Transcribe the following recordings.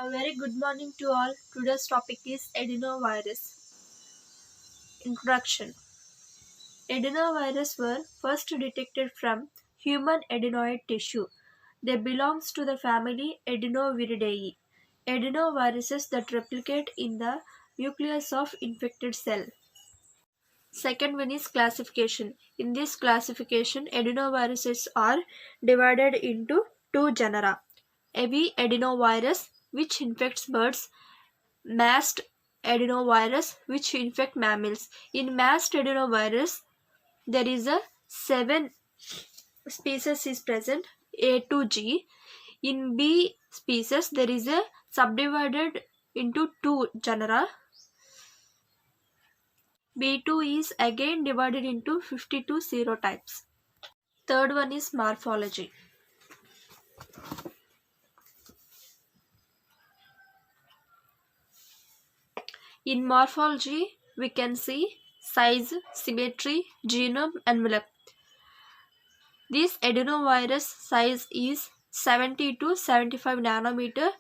A very good morning to all. Today's topic is adenovirus. Introduction. Adenovirus were first detected from human adenoid tissue. They belong to the family Adenoviridae. Adenoviruses that replicate in the nucleus of infected cell. Second one is classification. In this classification, adenoviruses are divided into two genera. Avi adenovirus, which infects birds, mast adenovirus which infect mammals. In mast adenovirus there is a 7 species is present, A to G. In B species there is a subdivided into two genera. B2 is again divided into 52 serotypes. Third one is morphology. In morphology we can see size, symmetry, genome envelope. This adenovirus size is 70 to 75 nanometer,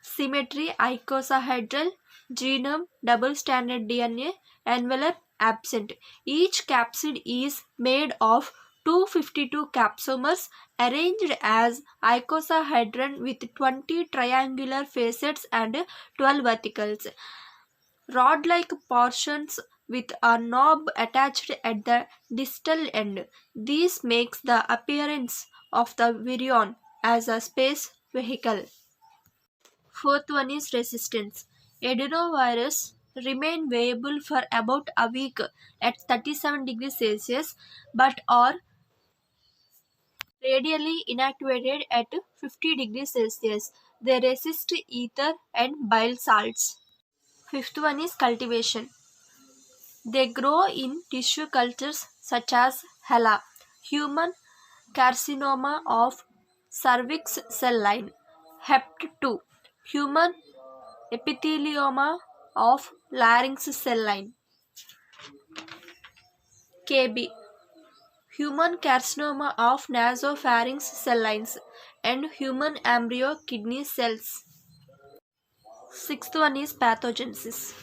symmetry icosahedral, genome double stranded DNA, envelope absent. Each capsid is made of 252 capsomers arranged as icosahedron with 20 triangular facets and 12 verticals. Rod-like portions with a knob attached at the distal end. This makes the appearance of the virion as a space vehicle. Fourth one is resistance. Adenovirus remain viable for about a week at 37 degrees Celsius but are radially inactivated at 50 degrees Celsius. They resist ether and bile salts. Fifth one is cultivation. They grow in tissue cultures such as HeLa, human carcinoma of cervix cell line, HEPT2, human epithelioma of larynx cell line, KB, human carcinoma of nasopharynx cell lines, and human embryo kidney cells. Sixth one is pathogenesis.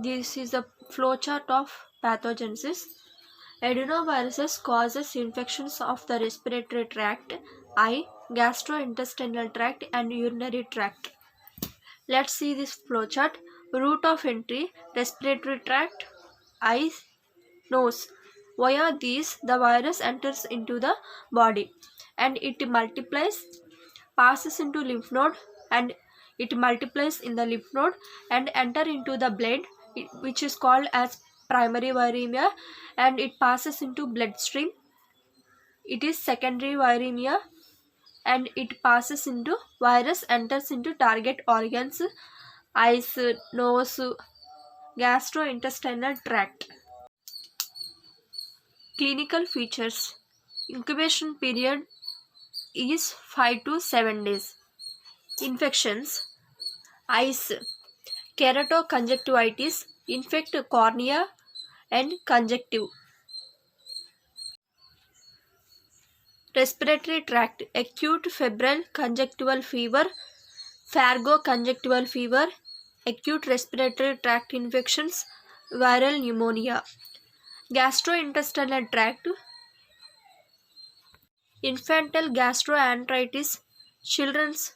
This is a flowchart of pathogenesis. Adenoviruses causes infections of the respiratory tract, eye, gastrointestinal tract and urinary tract. Let's see this flowchart. Route of entry, respiratory tract, eyes, nose. Via these the virus enters into the body and it multiplies, passes into lymph node and it multiplies in the lymph node and enter into the blood, which is called as primary viremia, and it passes into bloodstream, it is secondary viremia, and it passes into virus enters into target organs, eyes, nose, gastrointestinal tract. Clinical features. Incubation period is 5 to 7 days. Infections. Eyes. Keratoconjunctivitis infect cornea and conjunctive. Respiratory tract, acute febrile conjunctival fever, pharyngoconjunctival fever, acute respiratory tract infections, viral pneumonia. Gastrointestinal tract, infantile gastroenteritis, children's.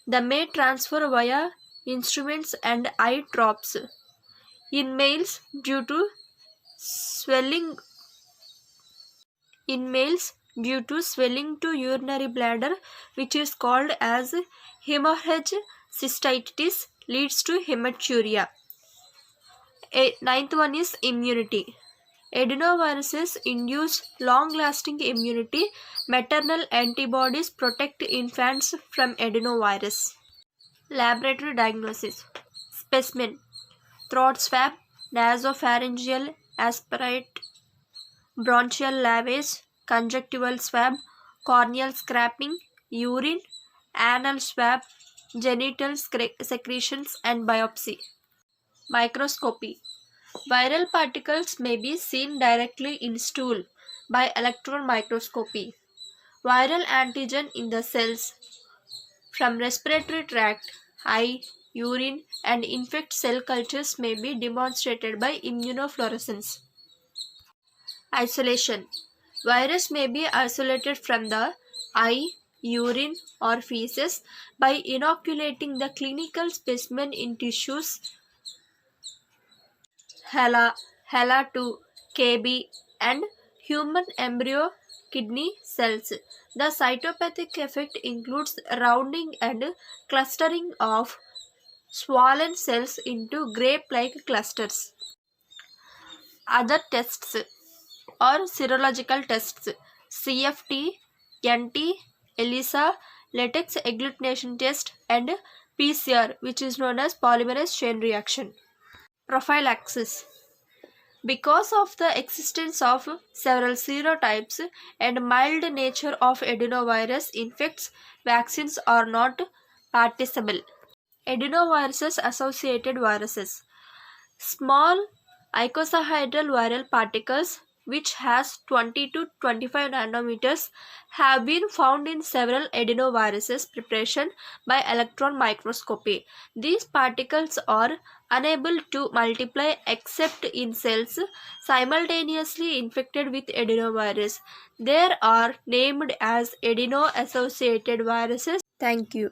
The may transfer via instruments and eye drops. In males due to swelling to urinary bladder, which is called as hemorrhage cystitis, leads to hematuria. Ninth one is immunity. Adenoviruses induce long-lasting immunity. Maternal antibodies protect infants from adenovirus. Laboratory diagnosis. Specimen: throat swab, nasopharyngeal aspirate, bronchial lavage, conjunctival swab, corneal scraping, urine, anal swab, genital secretions and biopsy. Microscopy. Viral particles may be seen directly in stool by electron microscopy. Viral antigen in the cells from respiratory tract, eye, urine, and infect cell cultures may be demonstrated by immunofluorescence. Isolation. Virus may be isolated from the eye, urine, or feces by inoculating the clinical specimen in tissues HeLa2, Kb, and human embryo kidney cells. The cytopathic effect includes rounding and clustering of swollen cells into grape-like clusters. Other tests or serological tests: CFT, NT, ELISA, latex agglutination test, and PCR, which is known as polymerase chain reaction. Prophylaxis. Because of the existence of several serotypes and mild nature of adenovirus infects, vaccines are not participle. Adenoviruses associated viruses. Small icosahedral viral particles which has 20 to 25 nanometers have been found in several adenoviruses preparation by electron microscopy. These particles are unable to multiply except in cells simultaneously infected with adenovirus. They are named as adeno-associated viruses. Thank you.